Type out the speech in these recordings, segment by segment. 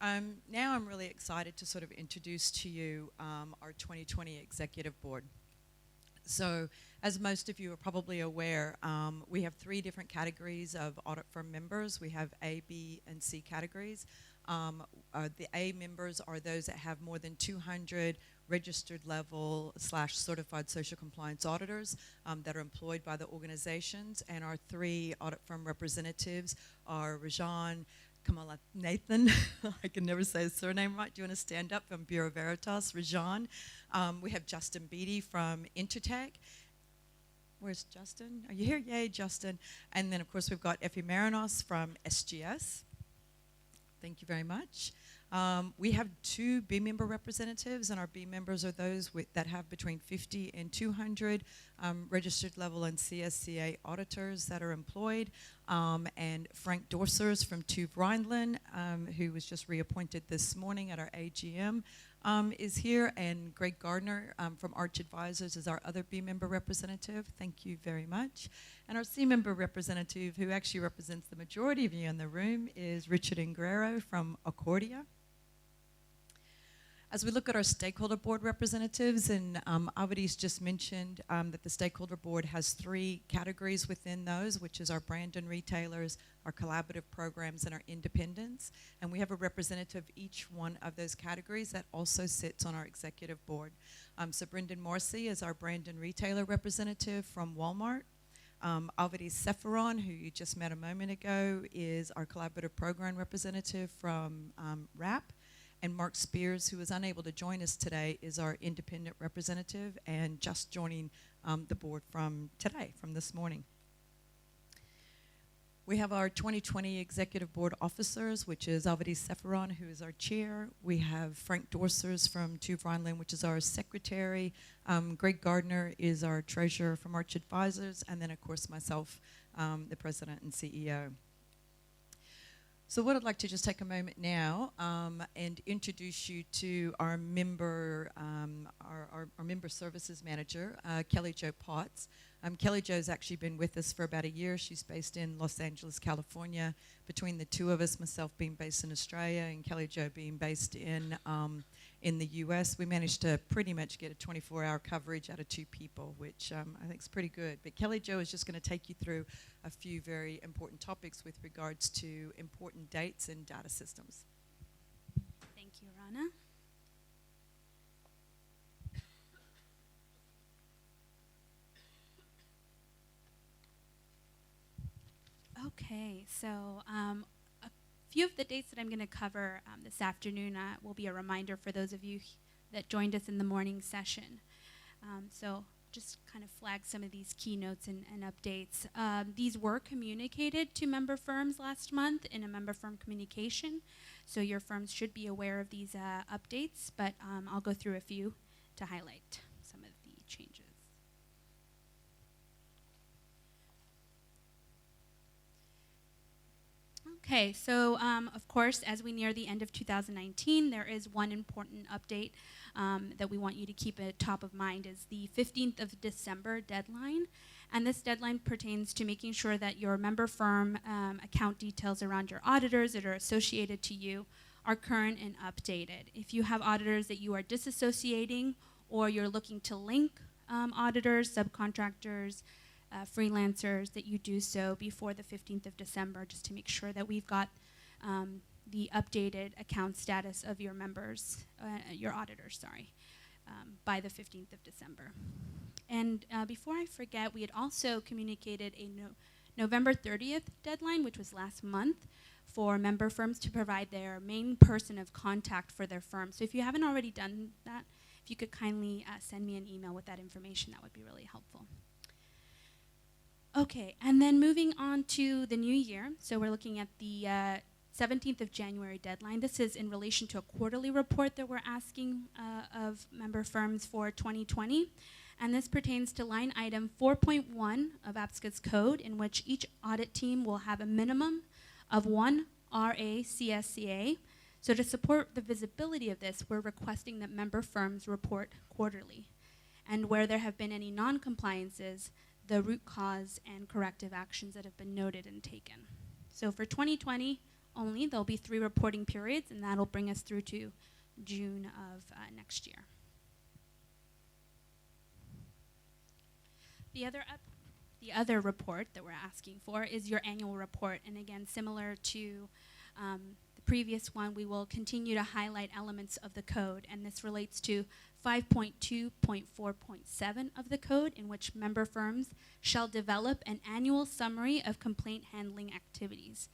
Now I'm really excited to sort of introduce to you our 2020 Executive Board. So, as most of you are probably aware, we have 3 different categories of audit firm members. We have A, B, and C categories. The A members are those that have more than 200 registered level / certified social compliance auditors that are employed by the organizations. And our 3 audit firm representatives are Rajan Kamalathan. I can never say his surname right. Do you want to stand up from Bureau Veritas, Rajan? We have Justin Beatty from Intertech. Where's Justin? Are you here? Yay, Justin. And then, of course, we've got Effie Marinos from SGS. Thank you very much. We have 2 B member representatives, and our B members are those that have between 50 and 200 registered level and CSCA auditors that are employed. And Frank Dorsers from TÜV Rheinland, who was just reappointed this morning at our AGM, is here. And Greg Gardner from Arch Advisors is our other B member representative. Thank you very much. And our C member representative, who actually represents the majority of you in the room, is Richard Ingrero from Accordia. As we look at our stakeholder board representatives, and Avadi's just mentioned that the stakeholder board has 3 categories within those, which is our brand and retailers, our collaborative programs, and our independents. And we have a representative each one of those categories that also sits on our executive board. So Brendan Morrissey is our brand and retailer representative from Walmart. Avadi Sephiron, who you just met a moment ago, is our collaborative program representative from RAP. And Mark Spears, who is unable to join us today, is our independent representative and just joining the board from today, from this morning. We have our 2020 Executive Board officers, which is Avadi Sephiron, who is our chair. We have Frank Dorsers from TÜV Rheinland, which is our secretary. Greg Gardner is our treasurer from Arch Advisors. And then, of course, myself, the president and CEO. So what I'd like to just take a moment now and introduce you to our member, our member services manager, Kelly Jo Potts. Kelly Jo's actually been with us for about a year. She's based in Los Angeles, California. Between the 2 of us, myself being based in Australia and Kelly Jo being based in the US, we managed to pretty much get a 24-hour coverage out of 2 people, which I think is pretty good. But Kelly Jo is just going to take you through a few very important topics with regards to important dates and data systems. Thank you, Rana. Okay, so a few of the dates that I'm going to cover this afternoon will be a reminder for those of you that joined us in the morning session. So just kind of flag some of these keynotes and updates. These were communicated to member firms last month in a member firm communication, so your firms should be aware of these updates, but I'll go through a few to highlight some of the changes. Okay, so of course, as we near the end of 2019, there is one important update that we want you to keep at top of mind is the 15th of December deadline. And this deadline pertains to making sure that your member firm account details around your auditors that are associated to you are current and updated. If you have auditors that you are disassociating or you're looking to link auditors, subcontractors, freelancers, that you do so before the 15th of December just to make sure that we've got the updated account status of your members, your auditors, by the 15th of December. And before I forget, we had also communicated a November 30th deadline, which was last month, for member firms to provide their main person of contact for their firm. So if you haven't already done that, if you could kindly send me an email with that information, that would be really helpful. Okay, and then moving on to the new year. So we're looking at the 17th of January deadline. This is in relation to a quarterly report that we're asking of member firms for 2020. And this pertains to line item 4.1 of APSCA's code, in which each audit team will have a minimum of 1 RA-CSCA. So to support the visibility of this, we're requesting that member firms report quarterly. And where there have been any non-compliances, the root cause and corrective actions that have been noted and taken. So for 2020, only. There'll be 3 reporting periods, and that'll bring us through to June of next year. The other report that we're asking for is your annual report. And again, similar to the previous one, we will continue to highlight elements of the code. And this relates to 5.2.4.7 of the code, in which member firms shall develop an annual summary of complaint handling activities.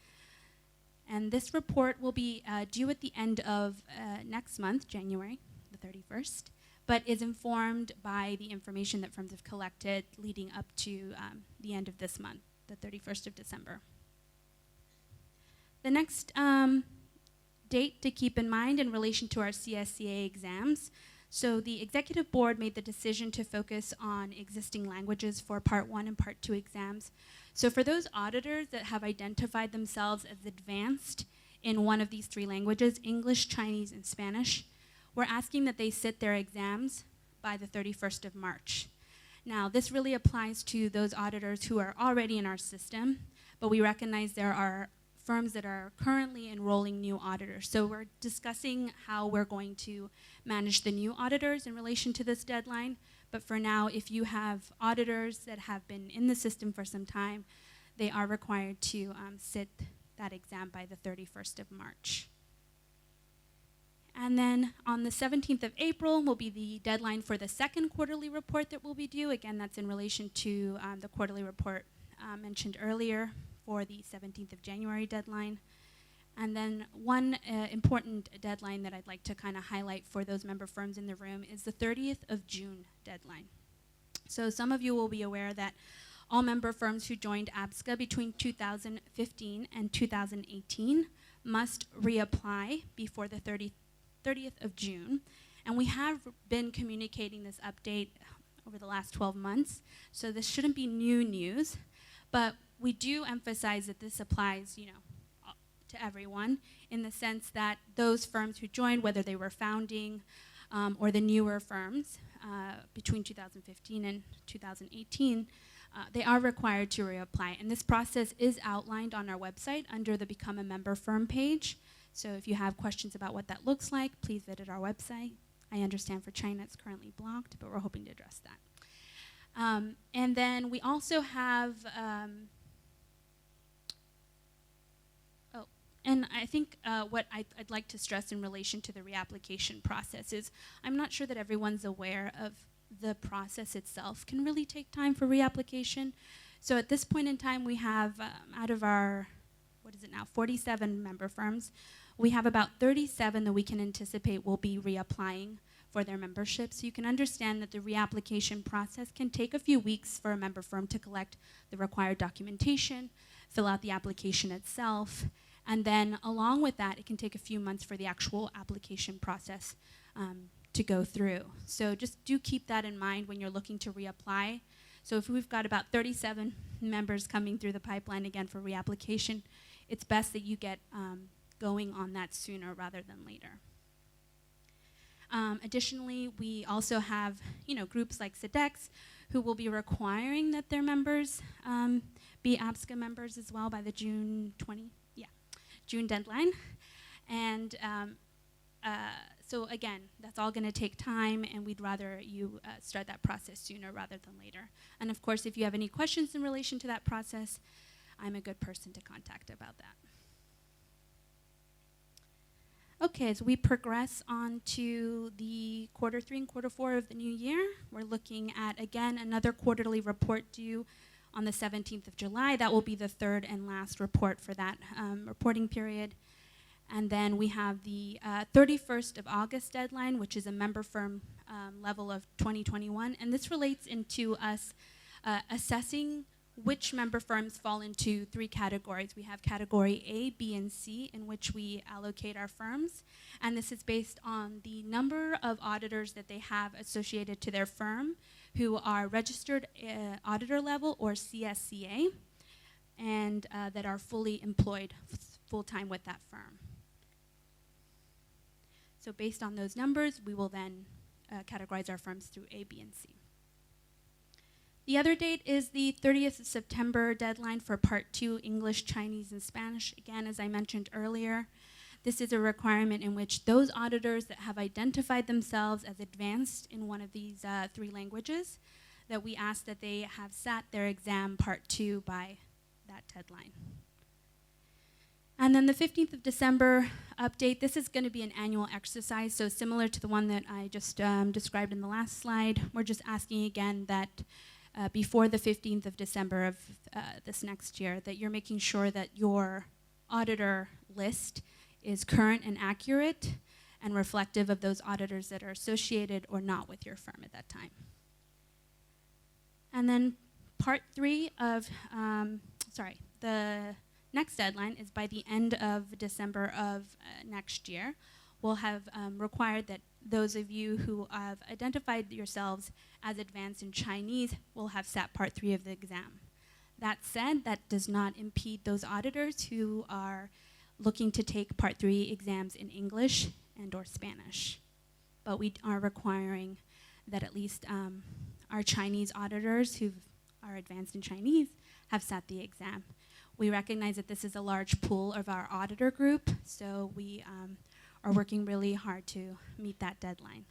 And this report will be due at the end of next month, January the 31st, but is informed by the information that firms have collected leading up to the end of this month, the 31st of December. The next date to keep in mind in relation to our CSCA exams. So the executive board made the decision to focus on existing languages for Part 1 and Part 2 exams. So for those auditors that have identified themselves as advanced in one of these 3 languages, English, Chinese, and Spanish, we're asking that they sit their exams by the 31st of March. Now, this really applies to those auditors who are already in our system, but we recognize there are firms that are currently enrolling new auditors. So we're discussing how we're going to manage the new auditors in relation to this deadline. But for now, if you have auditors that have been in the system for some time, they are required to sit that exam by the 31st of March. And then on the 17th of April will be the deadline for the second quarterly report that will be due. Again, that's in relation to the quarterly report mentioned earlier for the 17th of January deadline. And then one important deadline that I'd like to kind of highlight for those member firms in the room is the 30th of June deadline. So some of you will be aware that all member firms who joined APSCA between 2015 and 2018 must reapply before the 30th of June. And we have been communicating this update over the last 12 months, so this shouldn't be new news, but we do emphasize that this applies, to everyone, in the sense that those firms who joined, whether they were founding or the newer firms between 2015 and 2018, they are required to reapply. And this process is outlined on our website under the Become a Member Firm page. So if you have questions about what that looks like, please visit our website. I understand for China it's currently blocked, but we're hoping to address that. And then we also have and I think what I'd like to stress in relation to the reapplication process is I'm not sure that everyone's aware of the process itself can really take time for reapplication. So at this point in time, we have, out of our, 47 member firms, we have about 37 that we can anticipate will be reapplying for their membership. So you can understand that the reapplication process can take a few weeks for a member firm to collect the required documentation, fill out the application itself, and then along with that, it can take a few months for the actual application process to go through. So just do keep that in mind when you're looking to reapply. So if we've got about 37 members coming through the pipeline again for reapplication, it's best that you get going on that sooner rather than later. Additionally, we also have groups like SEDEX who will be requiring that their members be APSCA members as well by the June deadline. And so again, that's all going to take time, and we'd rather you start that process sooner rather than later. And of course, if you have any questions in relation to that process, I'm a good person to contact about that. Okay, as we progress on to the quarter 3 and quarter 4 of the new year, we're looking at, again, another quarterly report due on the 17th of July. That will be the third and last report for that reporting period. And then we have the 31st of August deadline, which is a member firm level of 2021. And this relates into us assessing which member firms fall into 3 categories. We have category A, B, and C, in which we allocate our firms. And this is based on the number of auditors that they have associated to their firm who are registered auditor level or CSCA and that are fully employed full-time with that firm. So based on those numbers, we will then categorize our firms through A, B, and C. The other date is the 30th of September deadline for Part 2, English, Chinese, and Spanish. Again, as I mentioned earlier, this is a requirement in which those auditors that have identified themselves as advanced in one of these 3 languages, that we ask that they have sat their exam Part 2 by that deadline. And then the 15th of December update, this is going to be an annual exercise, so similar to the one that I just described in the last slide. We're just asking again that before the 15th of December of this next year, that you're making sure that your auditor list is current and accurate and reflective of those auditors that are associated or not with your firm at that time. And then part 3 of, the next deadline is by the end of December of next year. We'll have required that those of you who have identified yourselves as advanced in Chinese will have sat part 3 of the exam. That said, that does not impede those auditors who are looking to take part 3 exams in English and or Spanish. But we are requiring that at least our Chinese auditors who are advanced in Chinese have sat the exam. We recognize that this is a large pool of our auditor group, so we are working really hard to meet that deadline.